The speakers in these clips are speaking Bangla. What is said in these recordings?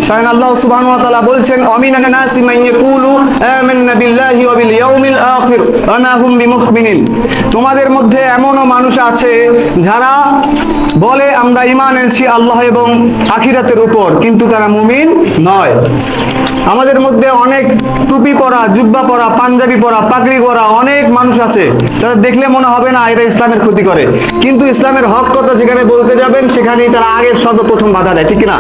স্বয়ং আল্লাহ সুবহানাহু ওয়া তাআলা বলছেন, অমিনান নাসি মান ইয়াকুলু আমান্না বিল্লাহি ওয়া বিল ইয়াউমিল আখির ওয়া মা হুম বিমুমিনিন। তোমাদের মধ্যে এমনও মানুষ আছে যারা বলে আমরা ঈমান এনেছি আল্লাহ এবং আখিরাতের উপর, কিন্তু তারা মুমিন নয়। আমাদের মধ্যে অনেক টুপি পরা, জুব্বা পরা, পাঞ্জাবি পরা, পাগড়ি পরা অনেক মানুষ আছে, তারা দেখলে মনে হবে না এরা ইসলামের ক্ষতি করে, কিন্তু ইসলামের হক কথা যেখানে বলতে যাবেন সেখানেই তারা আগের সর্বপ্রথম বাধা দেয়, ঠিক না?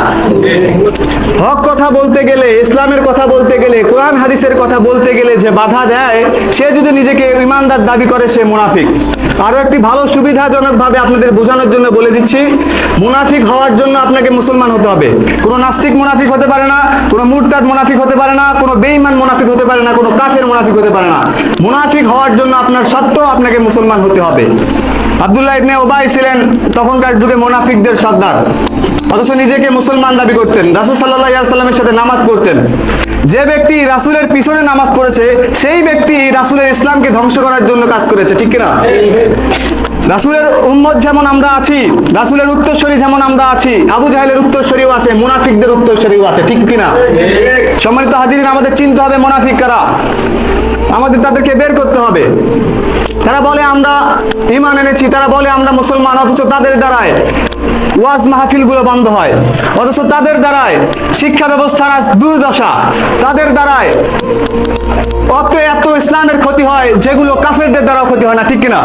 হক কথা বলতে গেলে, ইসলামের কথা বলতে গেলে, কোরআন হাদিসের কথা বলতে গেলে যে বাধা দেয়, সে যদি নিজেকে ঈমানদার দাবি করে সে মুনাফিক। আরো একটি ভালো সুবিধাজনক ভাবে আপনাদের বোঝানোর জন্য বলে দিচ্ছি, মুনাফিক হওয়ার জন্য আপনাকে মুসলমান হতে হবে। কোনো নাস্তিক মুনাফিক হতে পারে না, কোনো মুরতাদ মুনাফিক হতে পারে না, কোনো বেঈমান মুনাফিক হতে পারে না, কোনো কাফের মুনাফিক হতে পারে না। মুনাফিক হওয়ার জন্য আপনার সত্ত্বেও আপনাকে মুসলমান হতে হবে। আব্দুল্লাহ ইবনে উবাই ছিলেন তখনকার যুগে মুনাফিকদের সর্দার, অথচ নিজেকে মুসলমান দাবি করতেন, রাসূল সাল্লাল্লাহু আলাইহি ওয়াসাল্লামের সাথে নামাজ পড়তেন। যে ব্যক্তি রাসূলের পিছনে নামাজ পড়েছে সেই ব্যক্তি রাসূলের ইসলামকে ধ্বংস করার জন্য কাজ করেছে, ঠিক কিনা? রাসূলের উম্মত যেমন আমরা আছি, রাসূলের উত্তরসূরি যেমন আমরা আছি, আবু জাহেলের উত্তরসূরিও আছে, মুনাফিকদের উত্তরসূরিও আছে, ঠিক কিনা? সম্মানিত হাজিরিন, আমাদের চিনতে হবে মুনাফিক কারা, আমাদের তাদেরকে বের করতে হবে। তারা বলে আমরা ঈমান এনেছি, তারা বলে আমরা মুসলমান, অথচ তাদের দ্বারায় ওয়াজ মাহফিল গুলো বন্ধ হয়, অথচ তাদের দ্বারায় শিক্ষা ব্যবস্থার আজ দুর্দশা, তাদের দ্বারায় এত ইসলামের ক্ষতি হয় যেগুলো কাফেরদের দ্বারাও ক্ষতি হয় না, ঠিক কিনা?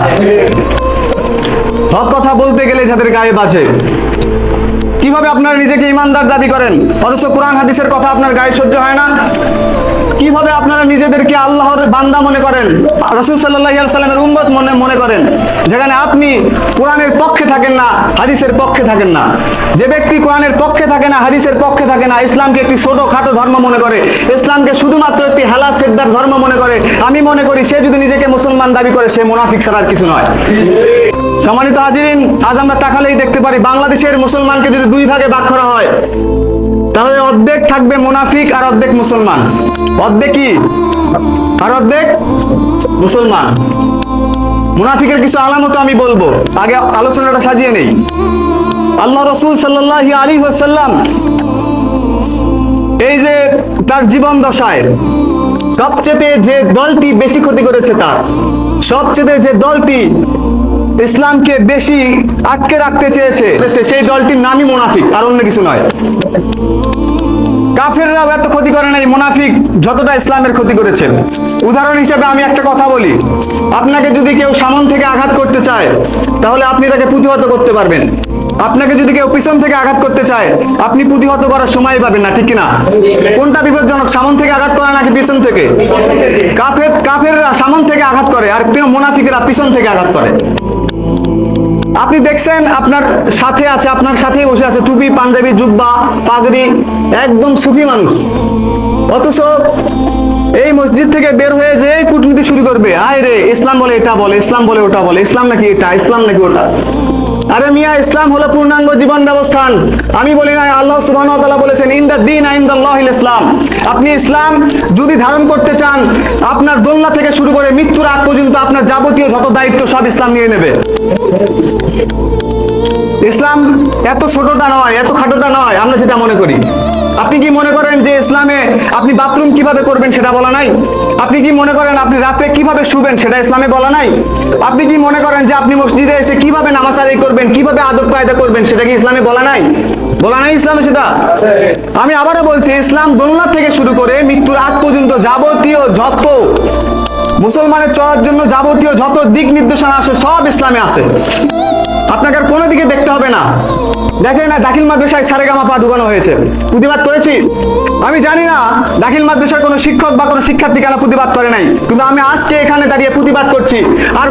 হক কথা বলতে গেলে যাদের গায়ে বাজে। কিভাবে আপনারা নিজেকে ঈমানদার দাবি করেন অথচ কোরআন হাদিসের কথা আপনার গায়ে সহ্য হয় না? কিভাবে আপনারা নিজেদেরকে আল্লাহর বান্দা মনে করেন, রাসূল সাল্লাল্লাহু আলাইহি ওয়াসাল্লামের উম্মত মনে করেন, যেখানে আপনি কোরআনের পক্ষে থাকেন না, হাদিসের পক্ষে থাকেন না? যে ব্যক্তি কোরআনের পক্ষে থাকে না, হাদিসের পক্ষে থাকে না, ইসলামকে একটি ছোটখাটো ধর্ম মনে করে, ইসলামকে শুধুমাত্র একটি হেলা সেদ্দার ধর্ম মনে করে, আমি মনে করি সে যদি নিজেকে মুসলমান দাবি করে সে মুনাফিক ছাড়া আর কিছু নয়। সম্মানিত হাজিরিন, আজ আমরা তাকালেই দেখতে পারি বাংলাদেশের মুসলমানকে যদি দুই ভাগে ভাগ করা হয় তাহলে অর্ধেক থাকবে মুনাফিক আর অর্ধেক মুসলমান। অর্ধেক কি আর অর্ধেক মুসলমান। মুনাফিকের কিছু আলামত আমি বলবো, আগে আলোচনাটা সাজিয়ে নেই। আল্লাহ রাসূল সাল্লাল্লাহু আলাইহি ওয়াসাল্লাম এই যে তার জীবন দশায় সবচেয়ে যে দলটি বেশি ক্ষতি করেছে, তার সবচেয়ে যে দলটি ইসলামকে বেশি আটকে রাখতে চেয়েছে সেই দলটির নামই মুনাফিক, আর অন্য কিছু নয়। কাফেররাও এত ক্ষতি করে নাই মুনাফিক যতটা ইসলামের ক্ষতি করেছে। উদাহরণ হিসেবে আমি একটা কথা বলি, আপনাকে যদি কেউ সামন থেকে আঘাত করতে চায় তাহলে আপনি তাকে প্রতিহত করতে পারবেন। আপনাকে যদি কেউ পিছন থেকে আঘাত করতে চায় আপনি প্রতিহত করার সময় পাবেন না, ঠিক কিনা? কোনটা বিপজ্জনক, সামন থেকে আঘাত করে নাকি পিছন থেকে? কাফেররা সামন থেকে আঘাত করে আর মুনাফিকরা পিছন থেকে আঘাত করে। আপনি দেখছেন আপনার সাথে আছে, আপনার সাথেই বসে আছে টুপি, পাঞ্জাবি, জুব্বা, পাগড়ি, একদম সুফি মানুষ, অথচ এই মসজিদ থেকে বের হয়ে যে কূটনীতি শুরু করবে, আয় রে ইসলাম বলে এটা বলে, ইসলাম বলে ওটা বলে, ইসলাম নাকি এটা, ইসলাম নাকি ওটা। আরে মিয়া, ইসলাম হলো পূর্ণাঙ্গ জীবন ব্যবস্থান। আমি বলি না, আল্লাহ সুবহানাহু ওয়া তাআলা বলেছেন ইনদাদ-দীন ইনদাল্লাহিল ইসলাম। আপনি ইসলাম যদি ধারণ করতে চান, আপনার দোলনা থেকে শুরু করে মৃত্যুর আগ পর্যন্ত আপনার যাবতীয় যত দায়িত্ব সব ইসলাম নিয়ে নেবে। ইসলাম এত ছোটটা নয়, এত খাটোটা নয় আমরা যেটা মনে করি। আপনি কি মনে করেন যে ইসলামে আপনি বাথরুম কিভাবে করবেন সেটা বলা নাই? আপনি কি মনে করেন আপনি রাতে কিভাবে শুবেন সেটা ইসলামে বলা নাই? আপনি কি মনে করেন যে আপনি মসজিদে এসে কিভাবে নামাজ আদায় করবেন, কিভাবে আদব কায়দা করবেন সেটা কি ইসলামে বলা নাই? বলা নাই ইসলামে সেটা? আমি আবারও বলছি, ইসলাম দোলনা থেকে শুরু করে মৃত্যুর আগ পর্যন্ত যাবতীয় যত মুসলমানের চলার জন্য যাবতীয় যত দিক নির্দেশনা আছে সব ইসলামে আছে। আপনাকে আর কোনো দিকে দেখতে হবে না। দেখেন না, দাখিল মাদ্রাসায় সারেগামাপা ঢুকানো হয়েছে, প্রতিবাদ করেছি। আমি জানি না দাখিল মাদ্রাসার কোনো শিক্ষক বা কোনো শিক্ষার্থী কেন প্রতিবাদ করে নাই, কিন্তু আমি আজকে এখানে দাঁড়িয়ে প্রতিবাদ করছি। আর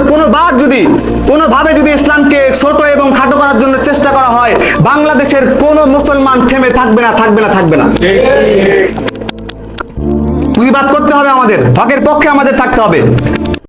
কোনোভাবে যদি ইসলামকে ছোট এবং খাটো করার জন্য চেষ্টা করা হয়, বাংলাদেশের কোনো মুসলমান থেমে থাকবে না, থাকবে না, থাকবে না। প্রতিবাদ করতে হবে, আমাদের হকের পক্ষে আমাদের থাকতে হবে।